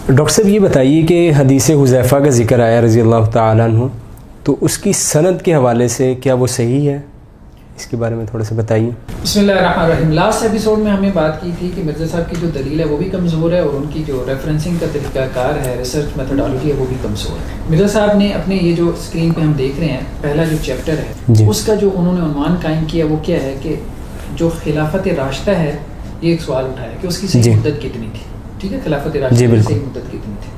Doctor صاحب یہ بتائیے کہ حدیث حذیفہ کا ذکر آیا رضی اللہ تعالیٰ عنہ، تو اس کی سند کے حوالے سے کیا وہ صحیح ہے؟ اس کے بارے میں تھوڑا سا بتائیے. بسم اللہ الرحمن الرحیم. لاسٹ ایپیسوڈ میں ہمیں بات کی تھی کہ مرزا صاحب کی جو دلیل ہے وہ بھی کمزور ہے، اور ان کی جو ریفرنسنگ کا طریقہ کار ہے، ریسرچ میتھڈالوجی ہے، وہ بھی کمزور ہے. مرزا صاحب نے اپنے یہ جو اسکرین پہ ہم دیکھ رہے ہیں پہلا جو چیپٹر ہے اس کا جو انہوں نے عنوان قائم کیا وہ کیا ہے کہ جو خلافت راشدہ ہے، یہ ایک سوال اٹھایا کہ اس کی صحیح مدت کتنی تھی. ٹھیک ہے، خلافت راشدہ کی صحیح مدت کتنی تھی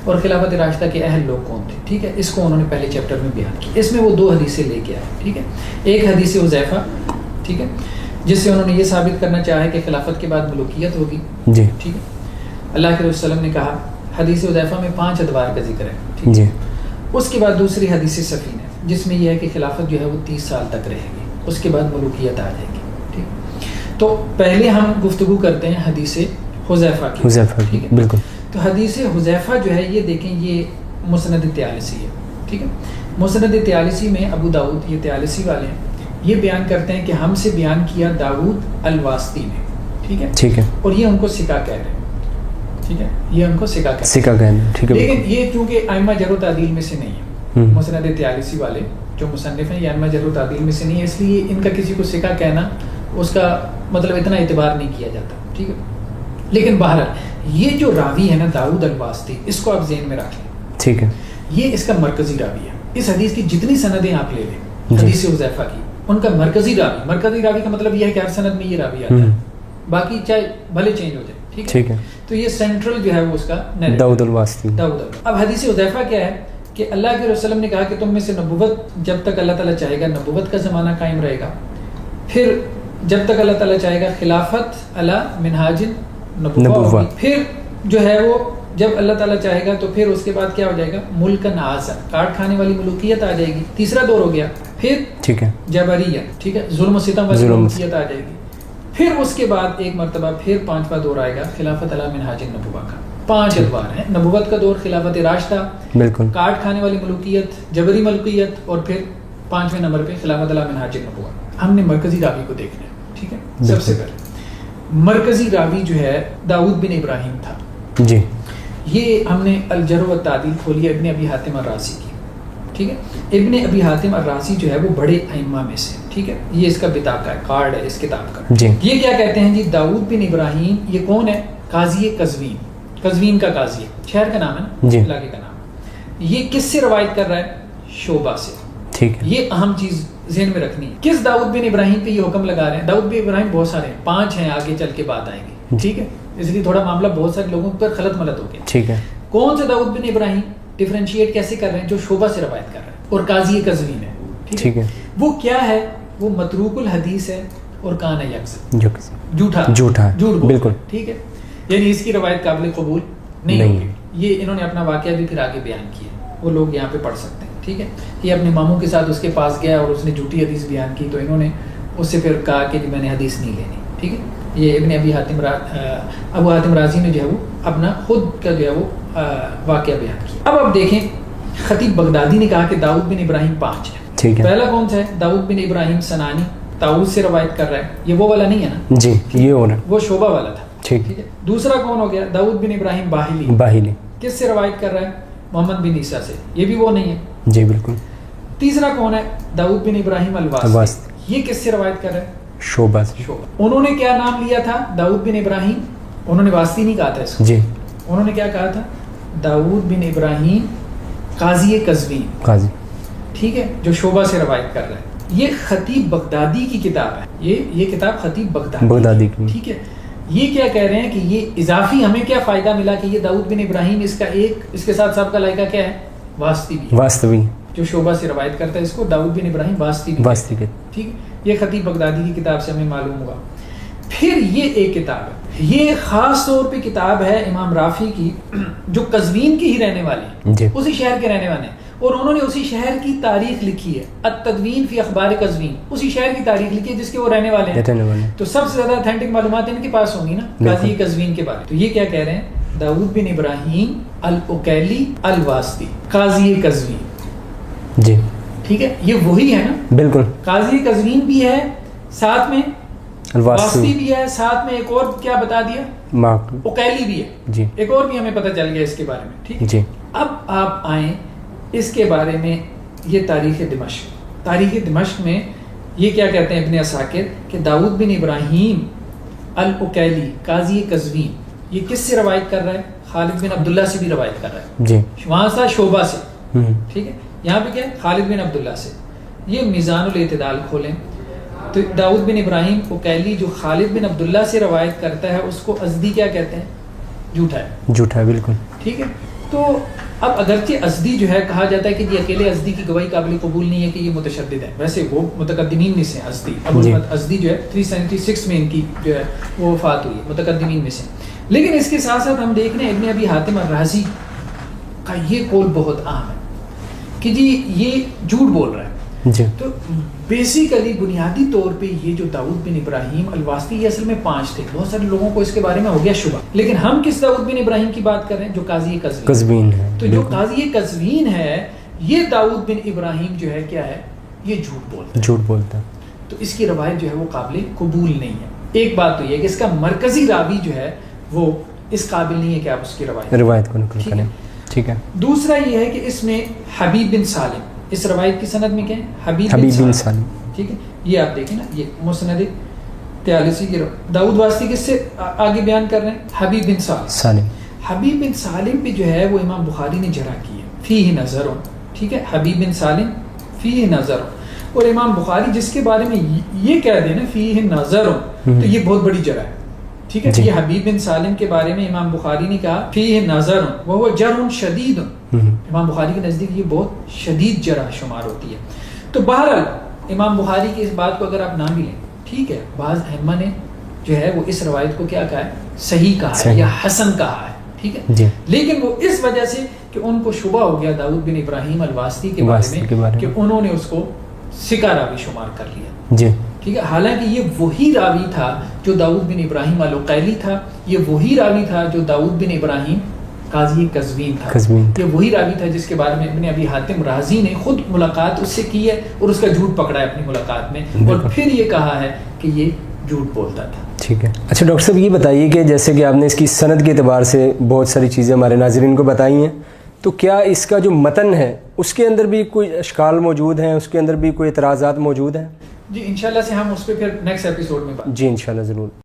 اور خلافت راشدہ کے اہل لوگ کون تھے. ٹھیک ہے، اس کو انہوں نے پہلے چیپٹر میں بیان کیا. اس میں وہ دو حدیثیں لے کے آئے. ٹھیک ہے، ایک حدیث حذیفہ، ٹھیک ہے، جس سے انہوں نے یہ ثابت کرنا چاہا ہے کہ خلافت کے بعد ملوکیت ہوگی. ٹھیک ہے، اللہ کے رسول نے کہا حدیث حذیفہ میں 5 ادوار کا ذکر ہے. ٹھیک ہے، اس کے بعد دوسری حدیث سفینہ جس میں یہ ہے کہ خلافت جو ہے وہ 30 سال تک رہے گی، اس کے بعد ملوکیت آ جائے گی. ٹھیک، تو پہلے ہم گفتگو کرتے ہیں حدیث حذیفہ کی. ٹھیک ہے، بالکل. تو حدیث حذیفہ جو ہے یہ دیکھیں، یہ مسند طیالسی ہے. ٹھیک ہے، مسند طیالسی میں ابو داؤد، یہ طیالسی والے ہیں، یہ بیان کرتے ہیں کہ ہم سے بیان کیا داؤد الواسطی نے. ٹھیک ہے، ٹھیک ہے، اور یہ ان کو سکہ کہہ رہے ہیں. ٹھیک ہے، یہ ان کو سکہ کہہ رہے ہیں. ٹھیک ہے، لیکن یہ چونکہ ائمہ جرح و تعدیل میں سے نہیں ہے، مسند طیالسی والے جو مصنف ہیں یہ ائمہ جرح و تعدیل میں سے نہیں ہے، اس لیے ان کا کسی کو سکہ کہنا اس کا مطلب اتنا اعتبار نہیں کیا جاتا. ٹھیک ہے، لیکن بہرحال یہ جو راوی ہے نا داؤد الواسطی، اس کو آپ ذہن میں رکھ لیں. ٹھیک ہے، یہ اس کا مرکزی راوی ہے. اس حدیث کی جتنی سندیں آپ لے لیں حدیث حذیفہ کی، ان کا مرکزی راوی کا مطلب یہ ہے کہ ہر سند میں یہ راوی آتا ہے، باقی چاہے بھلے چینج ہو جائے. ٹھیک ہے، تو یہ سینٹرل جو ہے وہ اس کا داؤد الواسطی. اب حدیث حذیفہ کیا ہے کہ اللہ کے رسول نے کہا کہ تم میں سے نبوت جب تک اللہ تعالیٰ چاہے گا نبوت کا زمانہ قائم رہے گا، پھر جب تک اللہ تعالیٰ چاہے گا خلافت علی منہاج نبوہ، پھر جو ہے وہ جب اللہ تعالیٰ چاہے گا تو پھر اس کے بعد کیا ہو جائے گا ملکن عاصر، کاٹ کھانے والی ملوکیت آ جائے گی. تیسرا دور ہو گیا، پھر ٹھیک ہے جبریہ، ٹھیک ہے، ظلم و ستم والی ملوکیت آ جائے گی. پھر اس کے بعد ایک مرتبہ پھر 5واں دور آئے گا خلافت علی منہاج نبوہ کا. 5 ادوار ہیں، نبوت کا دور، خلافت راشدہ، بالکل، کاٹ کھانے والی ملوکیت، جبری ملوکیت، اور پھر 5ویں نمبر پہ خلافت علی منہاج نبوہ. ہم نے مرکزی راوی کو دیکھنا ہے. ٹھیک ہے، سب سے پہلے مرکزی راوی جو ہے داؤد بن ابراہیم تھا. جی، یہ ہم نے الجرح و تعدیل کھولی ابن ابی حاتم الرازی کی. ٹھیک ہے، ابن ابی حاتم الرازی جو ہے وہ بڑے ائمہ میں سے. ٹھیک ہے، یہ اس کا بطاقہ ہے، کارڈ ہے اس کتاب کا. جی، یہ کیا کہتے ہیں جی داؤد بن ابراہیم، یہ کون ہے؟ قاضی قزوین، قزوین کا قاضی ہے، شہر کا نام ہے نا، علاقے کا نام. یہ کس سے روایت کر رہا ہے؟ شعبہ سے. ٹھیک ہے، یہ اہم چیز ذہن میں رکھنی ہے. کس داؤد بن ابراہیم پہ یہ حکم لگا رہے ہیں؟ داؤد بن ابراہیم بہت سارے ہیں، 5 ہیں، آگے چل کے بات آئے گی. ٹھیک ہے، اس لیے تھوڑا معاملہ بہت سارے لوگوں پر غلط ملت ہو گیا. ٹھیک ہے، کون سے داؤد بن ابراہیم ڈیفرینشیٹ کیسے کر رہے ہیں؟ جو شعبہ سے روایت کر رہے ہیں اور قاضی قزوین ہے. ٹھیک ہے، وہ کیا ہے؟ وہ متروک الحدیث ہے اور کان یکذب، جھوٹ، بالکل. ٹھیک ہے، یعنی اس کی روایت قابل قبول نہیں ہوگی. یہ انہوں نے اپنا واقعہ بھی پھر آگے بیان کیا، وہ لوگ یہاں پہ پڑھ سکتے ہیں. ٹھیک ہے، یہ اپنے ماموں کے ساتھ اس کے پاس گیا اور اس نے جھوٹی حدیث بیان کی، تو انہوں نے اس سے پھر کہا کہ میں نے حدیث نہیں لینی. ٹھیک ہے، یہ ابن ابی حاتم ابو حاتم رازی نے جو ہے وہ اپنا خود کا جو ہے وہ واقعہ بیان کیا. اب آپ دیکھیں خطیب بغدادی نے کہا کہ داؤد بن ابراہیم 5 ہے. پہلا کون سا ہے؟ داؤد بن ابراہیم سنانی، طاؤس سے روایت کر رہا ہے، یہ وہ والا نہیں ہے نا؟ جی، یہ وہ شعبہ والا تھا. ٹھیک ہے، دوسرا کون ہو گیا؟ داؤد بن ابراہیم باہلی، کس سے روایت کر رہا ہے؟ محمد بن عیسیٰ سے، یہ بھی وہ نہیں ہے. جی، بالکل. تیسرا کون ہے؟ داؤد بن ابراہیم الواسطی، یہ کس سے روایت کر رہا ہے؟ شعبہ سے. انہوں نے کیا نام لیا تھا؟ داؤد بن ابراہیم، انہوں نے واسطی نہیں کہا تھا اس کو. جی، انہوں نے کیا کہا تھا؟ داؤد بن ابراہیم قاضی قزوین، قاضی. ٹھیک ہے، جو شعبہ سے روایت کر رہا ہے. یہ خطیب بغدادی کی کتاب ہے، یہ کتاب خطیب بغدادی کی. ٹھیک ہے، یہ کیا کہہ رہے ہیں کہ یہ اضافی ہمیں کیا فائدہ ملا کہ یہ داؤد بن ابراہیم اس کا ایک، اس کے ساتھ سابقہ لائقہ کیا ہے؟ واسطوی، جو شعبہ سے روایت کرتا ہے اس کو داؤد بن ابراہیم واسطی. ٹھیک ہے، یہ خطیب بغدادی کی کتاب سے ہمیں معلوم ہوا. پھر یہ ایک کتاب ہے، یہ خاص طور پہ کتاب ہے امام رافی کی، جو قزوین کی ہی رہنے والے ہیں، اسی شہر کے رہنے والے ہیں، اور انہوں نے اسی شہر کی تاریخ لکھی ہے، التدوین فی اخبار قزوین، اسی شہر کی تاریخ لکھی ہے جس کے وہ رہنے والے ہیں. تو سب سے زیادہ اتھینٹک معلومات ان کے پاس ہوں گی نا قاضی قزوین کے بارے. تو یہ کیا کہہ رہے ہیں؟ داؤد بن ابراہیم العقیلی الواسطی، قاضی قزوین. جی، ٹھیک ہے، یہ وہی ہے نا؟ بالکل. قاضی قزوین بھی ہے، ساتھ میں واسطی بھی ہے، ساتھ میں ایک اور کیا بتا دیا؟ معقول اقیلی بھی ہے جی. ایک اور بھی ہمیں پتہ چل گیا اس کے بارے میں. ٹھیک جی. اب آپ آئیں اس کے بارے میں یہ تاریخ دمشق میں یہ کیا کہتے ہیں ابن عساکر کہ داؤد بن ابراہیم الاقیلی قاضی قزوین یہ کس سے روایت کر رہا ہے؟ خالد بن عبداللہ سے بھی روایت کر رہا ہے جی. وہاں سے شعبہ سے. ٹھیک ہے یہاں پہ کیا ہے؟ خالد بن عبداللہ سے. یہ میزان الاعتدال کھولیں تو داؤد بن ابراہیم اقیلی جو خالد بن عبداللہ سے روایت کرتا ہے اس کو ازدی کیا کہتے ہیں؟ جھوٹا ہے. بالکل ٹھیک ہے. تو اب اگرچہ ازدی جو ہے کہا جاتا ہے کہ یہ اکیلے ازدی کی گواہی قابل قبول نہیں ہے کہ یہ متشدد ہے، ویسے وہ متقدمین میں سے ازدی ازدی جو ہے 376 میں ان کی جو ہے وہ وفات ہوئی ہے، متقدمین میں سے. لیکن اس کے ساتھ ساتھ ہم دیکھ رہے ہیں ابن ابی حاتم الرازی کا یہ قول بہت اہم ہے کہ جی یہ جھوٹ بول رہا ہے جی. تو بیسیکلی بنیادی طور پہ یہ جو داؤد بن ابراہیم الواسطی یہ اصل میں 5 تھے. بہت سارے لوگوں کو اس کے بارے میں ہو گیا شبہ، لیکن ہم کس داؤد بن ابراہیم کی بات کر رہے ہیں؟ جو قاضی قزوین ہے. تو جو قاضی قزوین ہے یہ داؤد بن ابراہیم جو ہے کیا ہے؟ یہ جھوٹ بولتا ہے. تو اس کی روایت جو ہے وہ قابل قبول نہیں ہے. ایک بات تو یہ کہ اس کا مرکزی راوی جو ہے وہ اس قابل نہیں ہے کہ آپ اس کی روایت کو نقل کریں. ٹھیک ہے. دوسرا یہ ہے کہ اس میں حبیب بن سالم، اس روایت کی سند میں کیا ہے؟ حبیب بن سالم. ٹھیک ہے. یہ آپ دیکھیں نا یہ مسند طیالسی کی داؤد واسطی کس سے آگے بیان کر رہے ہیں؟ حبیب بن سالم. حبیب بن سالم پہ جو ہے وہ امام بخاری نے جرح کی ہے، فیہ نظر. ٹھیک ہے. حبیب بن سالم فیہ نظر، اور امام بخاری جس کے بارے میں یہ کہہ دیں نا فیہ نظر تو یہ بہت بڑی جرح ہے. ٹھیک ہے. یہ حبیب بن سالم کے بارے میں امام بخاری نے کہا فیہ نظر وہو جرح شدید، امام بخاری کے نزدیک یہ بہت شدید جرح شمار ہوتی ہے. تو بہرحال امام بخاری کی اس بات کو اگر آپ نہ بھی لیں ٹھیک ہے، بعض ائمہ نے جو ہے وہ اس روایت کو کیا کہا ہے؟ صحیح کہا ہے یا حسن کہا ہے. ٹھیک ہے جی. لیکن وہ اس وجہ سے کہ ان کو شبہ ہو گیا داؤد بن ابراہیم الواسطی کے بارے میں کہ انہوں نے اس کو ثقہ راوی شمار کر لیا جی. ٹھیک ہے. حالانکہ یہ وہی راوی تھا جو داؤد بن ابراہیم الاقیلی تھا، یہ وہی راوی تھا جو داؤد بن ابراہیم قاضی قزوین تھا، یہ وہی راوی تھا جس کے بارے میں ابن ابی حاتم رازی نے خود ملاقات اس سے کی ہے اور اس کا جھوٹ پکڑا ہے اپنی ملاقات میں، اور پھر یہ کہا ہے کہ یہ جھوٹ بولتا تھا. ٹھیک ہے. اچھا ڈاکٹر صاحب یہ بتائیے کہ جیسے کہ آپ نے اس کی سند کے اعتبار سے بہت ساری چیزیں ہمارے ناظرین کو بتائی ہیں، تو کیا اس کا جو متن ہے اس کے اندر بھی کوئی اشکال موجود ہیں، اس کے اندر بھی کوئی اعتراضات موجود ہیں؟ جی انشاءاللہ سے ہم اس پہ پھر نیکسٹ ایپیسوڈ میں جی انشاءاللہ ضرور.